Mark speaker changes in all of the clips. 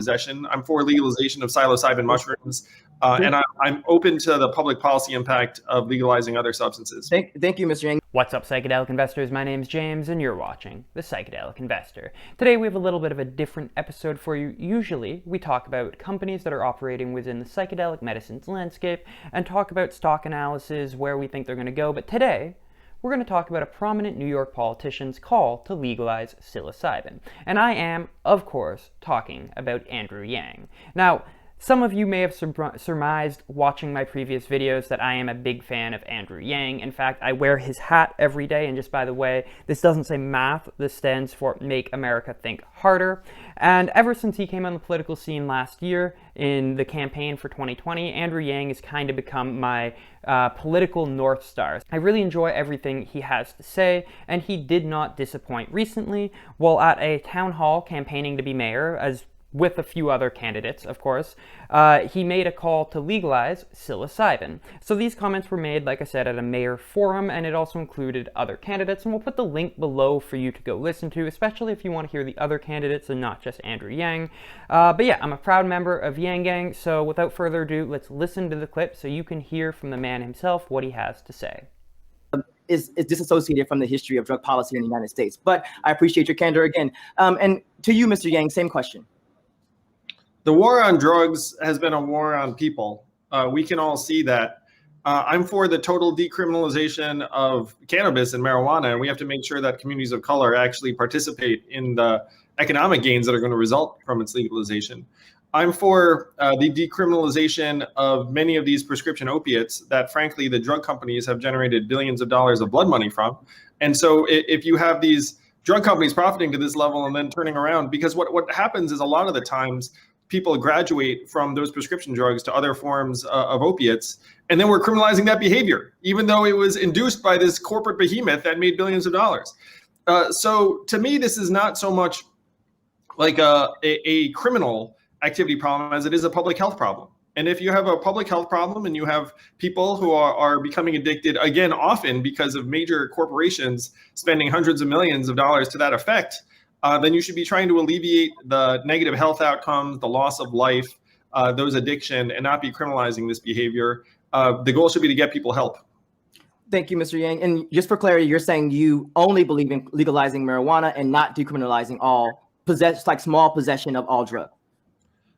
Speaker 1: possession. I'm for legalization of psilocybin mushrooms, and I'm open to the public policy impact of legalizing other substances.
Speaker 2: Thank you, Mr. Yang.
Speaker 3: What's up, psychedelic investors? My name's James, and you're watching The Psychedelic Investor. Today we have a little bit of a different episode for you. Usually we talk about companies that are operating within the psychedelic medicines landscape and talk about stock analysis, where we think they're going to go, but today we're going to talk about a prominent New York politician's call to legalize psilocybin. And I am, of course, talking about Andrew Yang. Now, some of you may have surmised watching my previous videos that I am a big fan of Andrew Yang. In fact, I wear his hat every day, and just by the way, this doesn't say math, this stands for Make America Think Harder. And ever since he came on the political scene last year in the campaign for 2020, Andrew Yang has kind of become my political North Star. I really enjoy everything he has to say, and he did not disappoint recently while at a town hall campaigning to be mayor, as with a few other candidates, of course. He made a call to legalize psilocybin. So these comments were made, like I said, at a mayor forum, and it also included other candidates, and we'll put the link below for you to go listen to, especially if you want to hear the other candidates and not just Andrew Yang. But yeah, I'm a proud member of Yang Gang, so without further ado, let's listen to the clip so you can hear from the man himself what he has to say.
Speaker 2: Is disassociated from the history of drug policy in the United States. But I appreciate your candor again. And to you, Mr. Yang, same question.
Speaker 1: The war on drugs has been a war on people. We can all see that. I'm for the total decriminalization of cannabis and marijuana, and we have to make sure that communities of color actually participate in the economic gains that are going to result from its legalization. I'm for the decriminalization of many of these prescription opiates that, frankly, the drug companies have generated billions of dollars of blood money from. And so if you have these drug companies profiting to this level and then turning around, because what happens is a lot of the times people graduate from those prescription drugs to other forms of opiates, and then we're criminalizing that behavior, even though it was induced by this corporate behemoth that made billions of dollars. So to me, this is not so much like a criminal activity problem as it is a public health problem. And if you have a public health problem and you have people who are becoming addicted, again, often because of major corporations spending hundreds of millions of dollars to that effect, then you should be trying to alleviate the negative health outcomes, the loss of life, those addiction, and not be criminalizing this behavior. The goal should be to get people help.
Speaker 2: Thank you, Mr. Yang. And just for clarity, you're saying you only believe in legalizing marijuana and not decriminalizing all small possession of all drugs.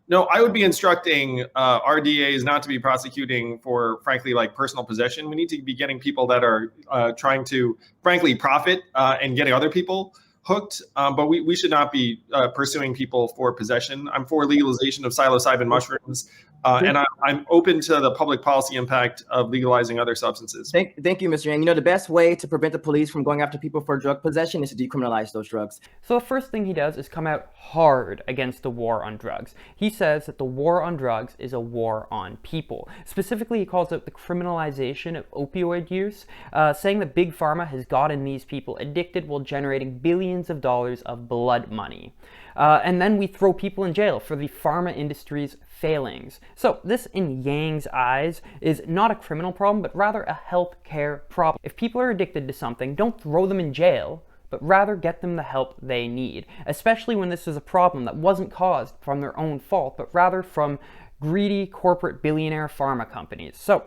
Speaker 1: No, I would be instructing our DAs not to be prosecuting for, frankly, like personal possession. We need to be getting people that are trying to, frankly, profit and getting other people hooked, but we should not be pursuing people for possession. I'm for legalization of psilocybin mushrooms, and I'm open to the public policy impact of legalizing other substances.
Speaker 2: Thank you, Mr. Yang. You know, the best way to prevent the police from going after people for drug possession is to decriminalize those drugs.
Speaker 3: So the first thing he does is come out hard against the war on drugs. He says that the war on drugs is a war on people. Specifically, he calls it the criminalization of opioid use, saying that big pharma has gotten these people addicted while generating billions of dollars of blood money. And then we throw people in jail for the pharma industry's failings. So this, in Yang's eyes, is not a criminal problem, but rather a health care problem. If people are addicted to something, don't throw them in jail, but rather get them the help they need, especially when this is a problem that wasn't caused from their own fault, but rather from greedy corporate billionaire pharma companies. So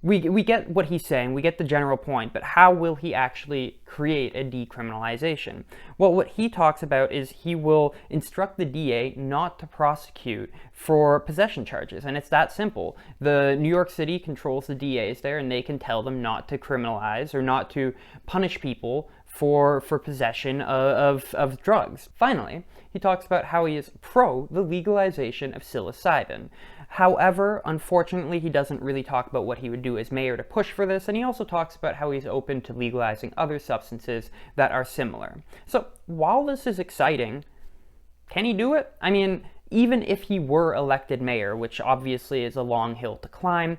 Speaker 3: we get what he's saying, we get the general point, but how will he actually create a decriminalization? Well, what he talks about is he will instruct the DA not to prosecute for possession charges, and it's that simple. The New York City controls the DAs there, and they can tell them not to criminalize or not to punish people for possession of drugs. Finally, he talks about how he is pro the legalization of psilocybin. However, unfortunately, he doesn't really talk about what he would do as mayor to push for this, and he also talks about how he's open to legalizing other substances that are similar. So while this is exciting, can he do it? I mean, even if he were elected mayor, which obviously is a long hill to climb,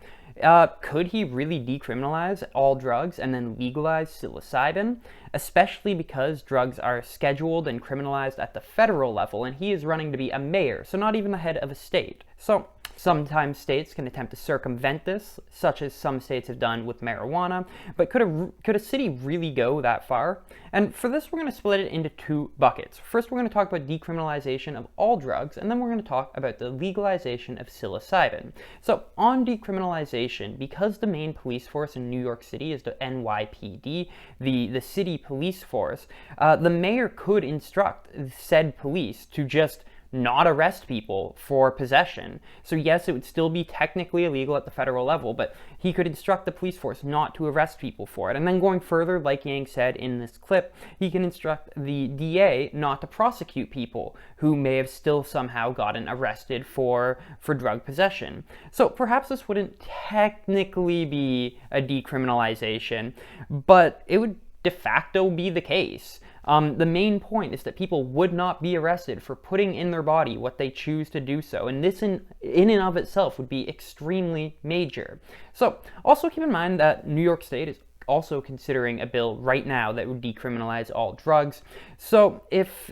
Speaker 3: could he really decriminalize all drugs and then legalize psilocybin? Especially because drugs are scheduled and criminalized at the federal level, and he is running to be a mayor, so not even the head of a state. So Sometimes states can attempt to circumvent this, such as some states have done with marijuana, but could a city really go that far? And for this, we're going to split it into two buckets. First, we're going to talk about decriminalization of all drugs, and then we're going to talk about the legalization of psilocybin. So on decriminalization, because the main police force in New York City is the NYPD, the city police force, the mayor could instruct said police to just not arrest people for possession. So yes, it would still be technically illegal at the federal level, but he could instruct the police force not to arrest people for it. And then going further, like Yang said in this clip, he can instruct the DA not to prosecute people who may have still somehow gotten arrested for drug possession. So perhaps this wouldn't technically be a decriminalization, but it would de facto be the case. The main point is that people would not be arrested for putting in their body what they choose to do so, and this in and of itself would be extremely major. So also keep in mind that New York State is also considering a bill right now that would decriminalize all drugs. So if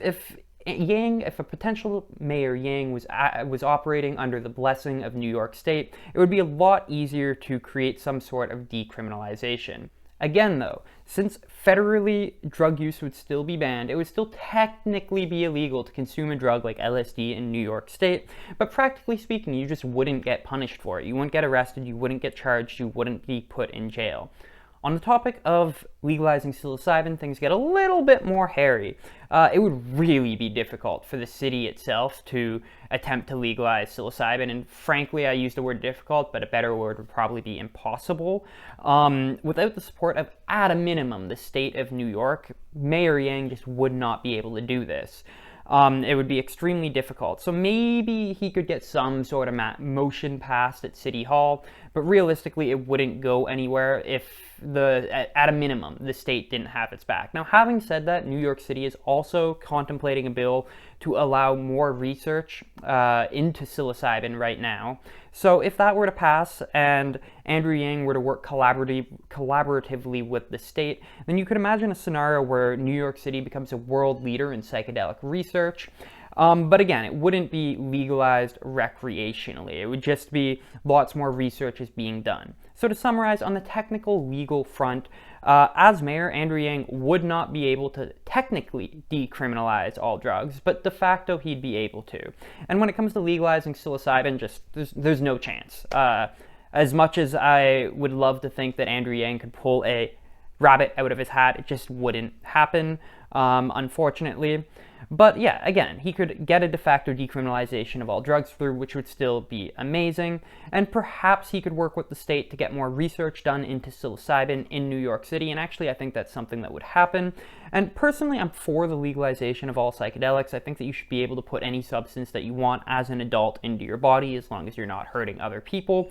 Speaker 3: a potential mayor Yang was operating under the blessing of New York State, it would be a lot easier to create some sort of decriminalization. Again though, since federally drug use would still be banned, it would still technically be illegal to consume a drug like LSD in New York State, but practically speaking, you just wouldn't get punished for it. You wouldn't get arrested, you wouldn't get charged, you wouldn't be put in jail. On the topic of legalizing psilocybin, things get a little bit more hairy. It would really be difficult for the city itself to attempt to legalize psilocybin, and frankly, I use the word difficult, but a better word would probably be impossible. Without the support of, at a minimum, the state of New York, Mayor Yang just would not be able to do this. It would be extremely difficult. So maybe he could get some sort of motion passed at City Hall, but realistically it wouldn't go anywhere if at a minimum, the state didn't have its back. Now, having said that, New York City is also contemplating a bill to allow more research into psilocybin right now. So if that were to pass and Andrew Yang were to work collaboratively with the state, then you could imagine a scenario where New York City becomes a world leader in psychedelic research. But again, it wouldn't be legalized recreationally. It would just be lots more research is being done. So to summarize, on the technical legal front, as mayor, Andrew Yang would not be able to technically decriminalize all drugs, but de facto he'd be able to. And when it comes to legalizing psilocybin, there's no chance. As much as I would love to think that Andrew Yang could pull a rabbit out of his hat, it just wouldn't happen, unfortunately. But yeah, again, he could get a de facto decriminalization of all drugs through, which would still be amazing. And perhaps he could work with the state to get more research done into psilocybin in New York City. And actually, I think that's something that would happen. And personally, I'm for the legalization of all psychedelics. I think that you should be able to put any substance that you want as an adult into your body, as long as you're not hurting other people.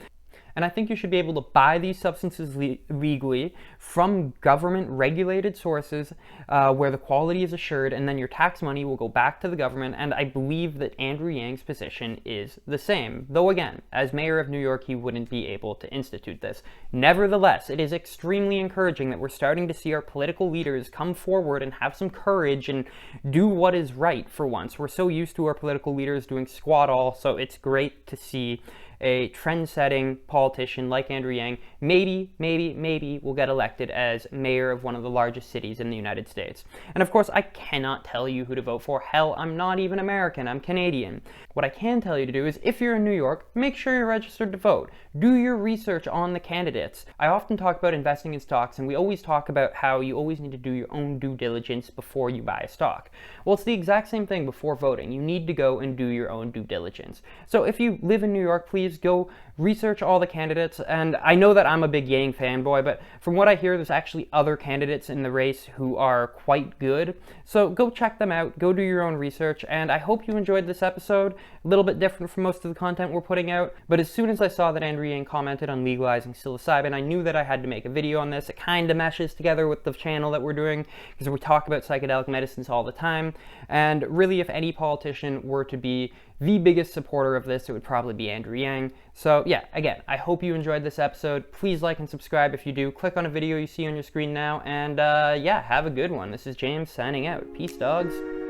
Speaker 3: And I think you should be able to buy these substances legally from government-regulated sources where the quality is assured, and then your tax money will go back to the government, and I believe that Andrew Yang's position is the same. Though again, as mayor of New York, he wouldn't be able to institute this. Nevertheless, it is extremely encouraging that we're starting to see our political leaders come forward and have some courage and do what is right for once. We're so used to our political leaders doing squat all, so it's great to see a trend-setting politician like Andrew Yang maybe will get elected as mayor of one of the largest cities in the United States. And of course, I cannot tell you who to vote for. Hell, I'm not even American, I'm Canadian. What I can tell you to do is, if you're in New York, make sure you're registered to vote. Do your research on the candidates. I often talk about investing in stocks, and we always talk about how you always need to do your own due diligence before you buy a stock. Well, it's the exact same thing before voting. You need to go and do your own due diligence. So if you live in New York, please go research all the candidates. And I know that I'm a big Yang fanboy, but from what I hear, there's actually other candidates in the race who are quite good. So go check them out, go do your own research, and I hope you enjoyed this episode. A little bit different from most of the content we're putting out, but as soon as I saw that Andrew Yang commented on legalizing psilocybin, I knew that I had to make a video on this. It kind of meshes together with the channel that we're doing, because we talk about psychedelic medicines all the time, and really, if any politician were to be the biggest supporter of this, it would probably be Andrew Yang. So yeah, again, I hope you enjoyed this episode. Please like and subscribe if you do. Click on a video you see on your screen now, and yeah, have a good one. This is James signing out. Peace, dogs.